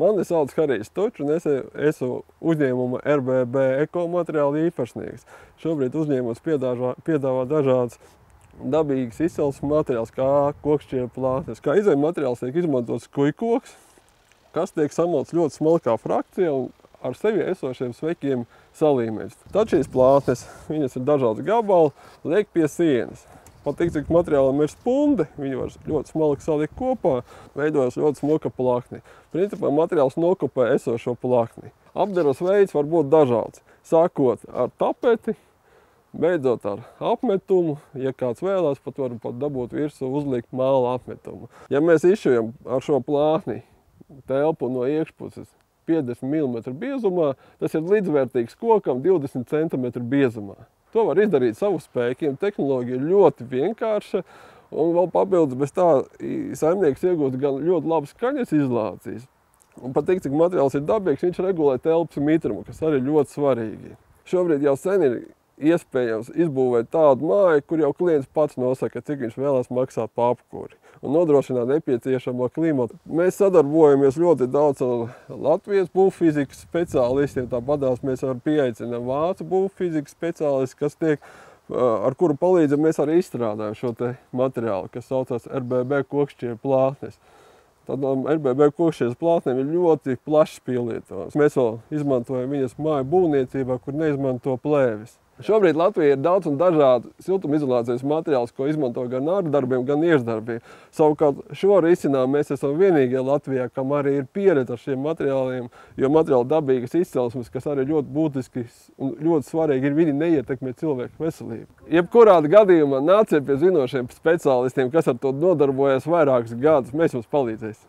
Mani sauc Harijs Tučs, un es esmu uzņēmuma RBB ekomateriālu īpašnieks. Šobrīd uzņēmums piedāvā dažādas dabīgas izcelsmes materiālus, kā kokšķiera plātnes. Kā izejuma materiāls tiek izmantots kujkoks, kas tiek samalts ļoti smalkā frakcijā un ar sevi esošiem svekiem salīmēs. Tad šīs plātnes, viņas ir dažādas gabali, liek pie sienas. Pat tik, cik materiālam ir spundi, viņi var ļoti smalki salikt kopā, veidojas ļoti smuka plakne. Principā materiāls nokopē esošo plakni. Apdaras veids var būt dažāds, sākot ar tapeti, beidzot ar apmetumu. Ja kāds vēlās, pat var dabūt virsū uzlikt māla apmetumu. Ja mēs izšujam ar šo plākni telpu no iekšpuses 50 mm biezumā, tas ir līdzvērtīgs kokam 20 cm biezumā. To var izdarīt savu spēkiem, tehnoloģija ir ļoti vienkārša, un vēl papildus bez tā saimnieks iegūst gan ļoti labas skaņas izolācijas. Un pat tik, cik materiāls ir dabīgs, viņš regulē telpas mitrumu, kas arī ļoti svarīgi. Šobrīd jau sen ir iespējams izbūvēt tādu māju, kur jau klients pats nosaka, cik viņš vēlās maksāt par apkuri un nodrošināt nepieciešamo klimatu. Mēs sadarbojamies ļoti daudz ar Latvijas būvfizikas speciālistiem, tāpatās mēs pieaicinām vācu būvfizikas speciālistus, ar kuru palīdzību mēs arī izstrādājam šo te materiālu, kas saucās RBB kokšķiera plātnes. Tad RBB kokšķieras plātnēm ir ļoti plašs pielietojums. Mēs vēl izmantojam viņas māju būvniecībā, kur neizmanto plēvis. Šobrīd Latvijā ir daudz un dažādu siltumizolācijas materiālus, ko izmanto gan ārdarbiem, gan iekšdarbiem. Savukārt šo risinājumu mēs esam vienīgie Latvijā, kam arī ir pieredze ar šiem materiāliem, jo materiāli dabīgas izcelsmes, kas arī ļoti būtiski un ļoti svarīgi ir, viņi neietekmē cilvēku veselību. Jebkurā gadījumā nāciet pie zinošiem speciālistiem, kas ar to nodarbojas vairākus gadus, mēs jums palīdzēsim.